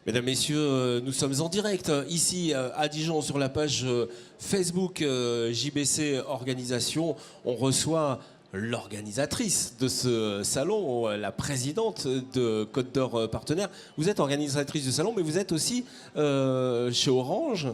Mesdames, Messieurs, nous sommes en direct ici à Dijon sur la page Facebook JBC Organisation. On reçoit l'organisatrice de ce salon, la présidente de Côte d'Or Partenaires. Vous êtes organisatrice du salon, mais vous êtes aussi chez Orange,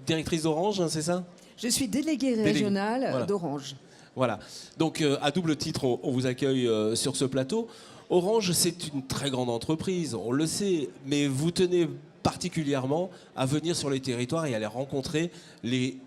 directrice d'Orange, hein, c'est ça? Je suis déléguée régionale voilà. d'Orange. Voilà. Donc, à double titre, on vous accueille sur ce plateau. Orange, c'est une très grande entreprise, on le sait, mais vous tenez particulièrement à venir sur les territoires et à aller rencontrer les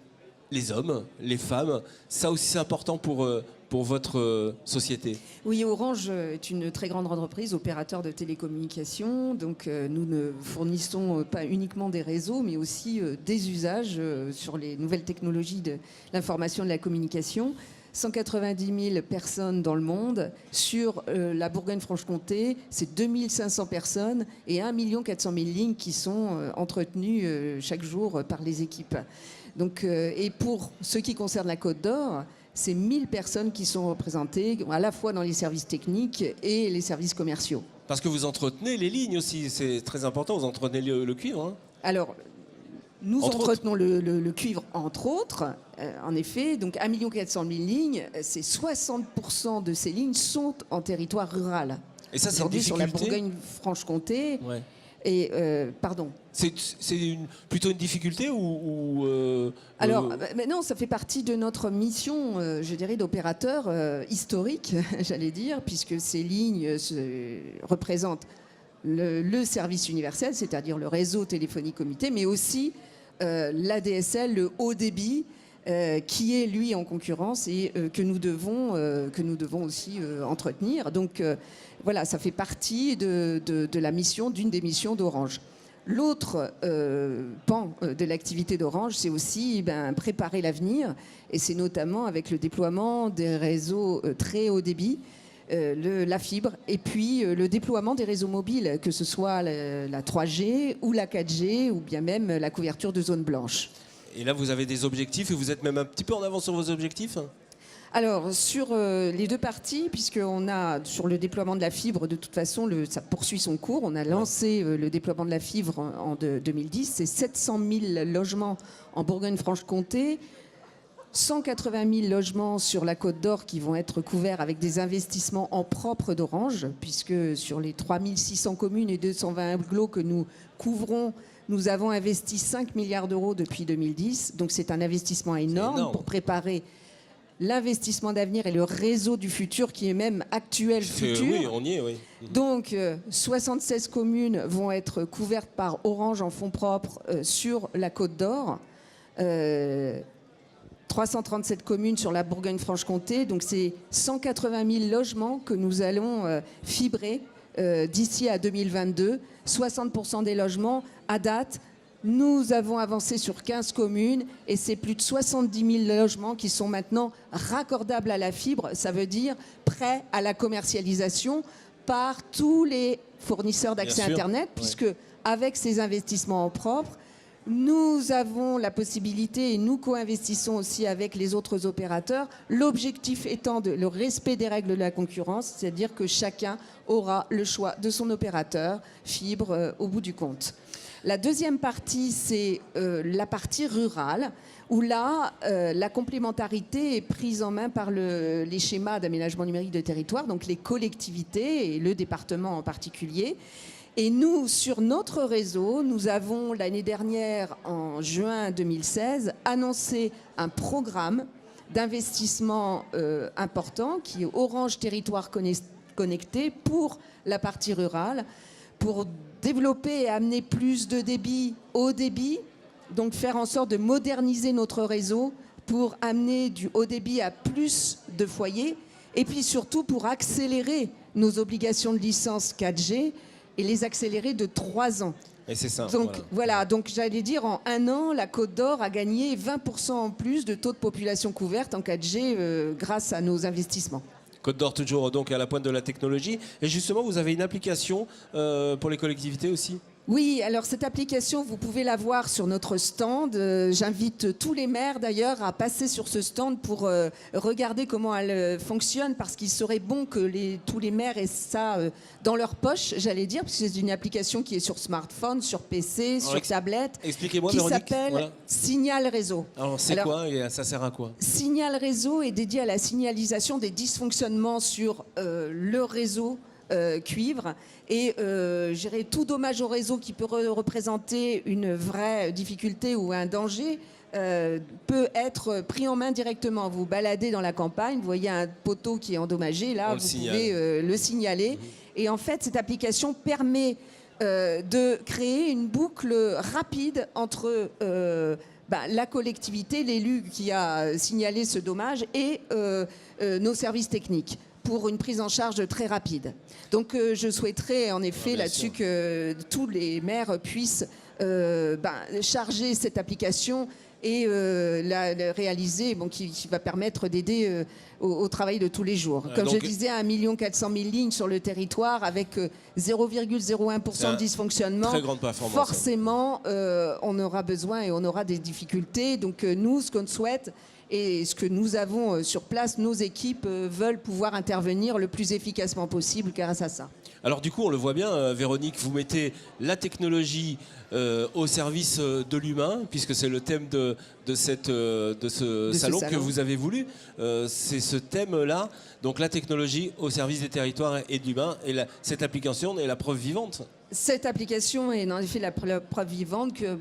hommes, les femmes. Ça aussi, c'est important pour votre société. Oui, Orange est une très grande entreprise, opérateur de télécommunications. Donc, nous ne fournissons pas uniquement des réseaux, mais aussi des usages sur les nouvelles technologies de l'information et de la communication. 190 000 personnes dans le monde. Sur la Bourgogne-Franche-Comté, c'est 2500 personnes et 1 400 000 lignes qui sont entretenues chaque jour par les équipes. Donc, et pour ce qui concerne la Côte d'Or, c'est 1000 personnes qui sont représentées à la fois dans les services techniques et les services commerciaux. Parce que vous entretenez les lignes aussi, c'est très important, vous entretenez le cuivre. Hein. Alors, nous entretenons le cuivre, entre autres, en effet. Donc, 1 400 000 lignes, c'est 60% de ces lignes sont en territoire rural. Et ça, c'est une difficulté. Sur la Bourgogne-Franche-Comté. Ouais. Et, pardon. C'est plutôt une difficulté ou Alors, mais non, ça fait partie de notre mission, je dirais, d'opérateur historique, j'allais dire, puisque ces lignes représentent le service universel, c'est-à-dire le réseau téléphonique commuté, mais aussi l'ADSL, le haut débit, qui est lui en concurrence et que nous devons aussi entretenir. Donc voilà, ça fait partie de la mission, d'une des missions d'Orange. L'autre pan de l'activité d'Orange, c'est aussi préparer l'avenir, et c'est notamment avec le déploiement des réseaux très haut débit, la fibre, et puis le déploiement des réseaux mobiles, que ce soit la 3G ou la 4G, ou bien même la couverture de zones blanches. Et là, vous avez des objectifs, et vous êtes même un petit peu en avance sur vos objectifs? Alors, sur les deux parties, puisqu'on a, sur le déploiement de la fibre, de toute façon, ça poursuit son cours. On a lancé le déploiement de la fibre en 2010. C'est 700 000 logements en Bourgogne-Franche-Comté, 180 000 logements sur la Côte d'Or qui vont être couverts avec des investissements en propre d'Orange, puisque sur les 3600 communes et 220 agglos que nous couvrons, nous avons investi 5 milliards d'euros depuis 2010. Donc c'est un investissement énorme pour préparer l'investissement d'avenir et le réseau du futur qui est même actuel futur. Oui, on y est, oui. Donc 76 communes vont être couvertes par Orange en fonds propres sur la Côte d'Or. 337 communes sur la Bourgogne-Franche-Comté. Donc c'est 180 000 logements que nous allons fibrer d'ici à 2022. 60% des logements à date. Nous avons avancé sur 15 communes et c'est plus de 70 000 logements qui sont maintenant raccordables à la fibre. Ça veut dire prêts à la commercialisation par tous les fournisseurs d'accès Internet, puisque avec ces investissements en propre, nous avons la possibilité et nous co-investissons aussi avec les autres opérateurs. L'objectif étant le respect des règles de la concurrence, c'est-à-dire que chacun aura le choix de son opérateur fibre au bout du compte. La deuxième partie, c'est la partie rurale, où là, la complémentarité est prise en main par les schémas d'aménagement numérique de territoire, donc les collectivités et le département en particulier. Et nous, sur notre réseau, nous avons l'année dernière, en juin 2016, annoncé un programme d'investissement important qui est Orange Territoire Connecté pour la partie rurale, pour développer et amener plus de débit haut débit, donc faire en sorte de moderniser notre réseau pour amener du haut débit à plus de foyers, et puis surtout pour accélérer nos obligations de licence 4G et les accélérer de 3 ans. Et c'est ça. Donc voilà, donc j'allais dire en 1 an, la Côte d'Or a gagné 20% en plus de taux de population couverte en 4G grâce à nos investissements. Côte d'Or toujours donc à la pointe de la technologie. Et justement, vous avez une application pour les collectivités aussi? Oui, alors cette application, vous pouvez la voir sur notre stand. J'invite tous les maires d'ailleurs à passer sur ce stand pour regarder comment elle fonctionne, parce qu'il serait bon que tous les maires aient ça dans leur poche, j'allais dire, parce que c'est une application qui est sur smartphone, sur PC, sur tablette, Expliquez-moi, qui Véronique. s'appelle Voilà. Signal Réseau. Alors, c'est quoi et ça sert à quoi? Signal Réseau est dédié à la signalisation des dysfonctionnements sur le réseau cuivre et gérer tout dommage au réseau qui peut représenter une vraie difficulté ou un danger peut être pris en main directement. Vous baladez dans la campagne, vous voyez un poteau qui est endommagé, là vous pouvez le signaler. Et en fait, cette application permet de créer une boucle rapide entre la collectivité, l'élu qui a signalé ce dommage et nos services techniques, pour une prise en charge très rapide. Donc je souhaiterais en effet là-dessus que tous les maires puissent charger cette application et la réaliser, qui va permettre d'aider au travail de tous les jours. Comme je disais, 1 400 000 lignes sur le territoire avec 0,01% de dysfonctionnement. Très grande performance. Forcément, on aura besoin et on aura des difficultés. Donc nous, ce qu'on souhaite, et ce que nous avons sur place, nos équipes veulent pouvoir intervenir le plus efficacement possible grâce à ça. Alors du coup, on le voit bien, Véronique, vous mettez la technologie au service de l'humain, puisque c'est le thème de ce salon que vous avez voulu. C'est ce thème-là, donc la technologie au service des territoires et de l'humain. Et cette application est la preuve vivante. Cette application est en effet la preuve vivante que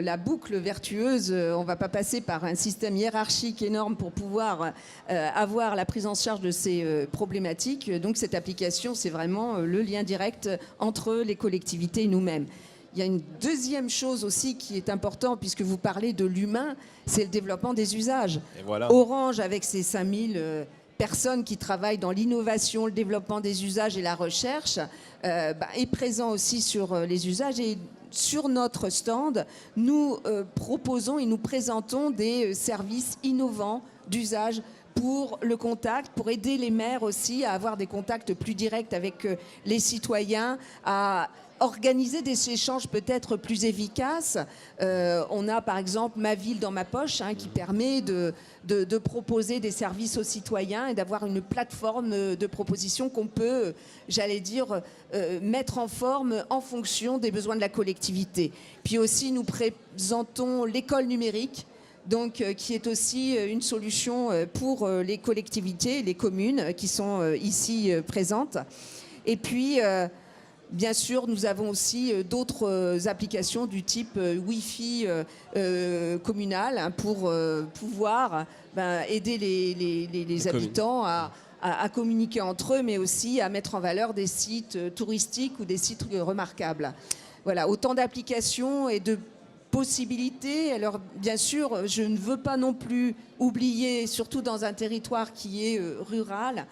la boucle vertueuse, on ne va pas passer par un système hiérarchique énorme pour pouvoir avoir la prise en charge de ces problématiques. Donc cette application, c'est vraiment le lien direct entre les collectivités et nous-mêmes. Il y a une deuxième chose aussi qui est importante, puisque vous parlez de l'humain, c'est le développement des usages. Et voilà. Orange, avec ses 5000 personnes qui travaillent dans l'innovation, le développement des usages et la recherche, est présent aussi sur les usages. Et sur notre stand, nous proposons et nous présentons des services innovants d'usage pour le contact, pour aider les maires aussi à avoir des contacts plus directs avec les citoyens, à organiser des échanges peut-être plus efficaces. On a par exemple Ma Ville dans ma poche, qui permet de proposer des services aux citoyens et d'avoir une plateforme de propositions qu'on peut, j'allais dire, mettre en forme en fonction des besoins de la collectivité. Puis aussi, nous présentons l'école numérique, donc, qui est aussi une solution pour les collectivités, les communes qui sont ici présentes. Et puis, bien sûr, nous avons aussi d'autres applications du type Wi-Fi communal pour pouvoir aider les habitants à communiquer entre eux, mais aussi à mettre en valeur des sites touristiques ou des sites remarquables. Voilà, autant d'applications et de possibilités. Alors, bien sûr, je ne veux pas non plus oublier, surtout dans un territoire qui est rural,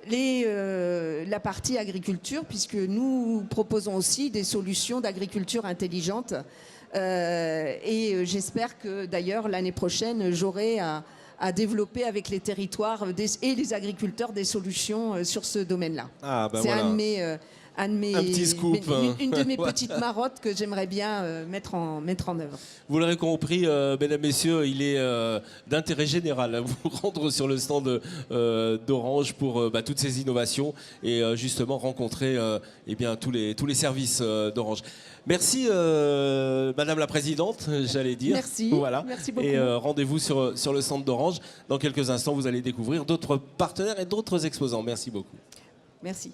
la partie agriculture, puisque nous proposons aussi des solutions d'agriculture intelligente. Et j'espère que d'ailleurs l'année prochaine, j'aurai à développer avec les territoires et les agriculteurs des solutions sur ce domaine-là. Ah, c'est voilà. un petit scoop, une de mes Voilà. petites marottes que j'aimerais bien mettre en œuvre. Vous l'aurez compris, mesdames, messieurs, il est d'intérêt général à vous rendre sur le stand d'Orange pour toutes ces innovations et justement rencontrer tous les services d'Orange. Merci, Madame la Présidente, j'allais dire. Merci, voilà. merci beaucoup. Et rendez-vous sur le stand d'Orange. Dans quelques instants, vous allez découvrir d'autres partenaires et d'autres exposants. Merci beaucoup. Merci.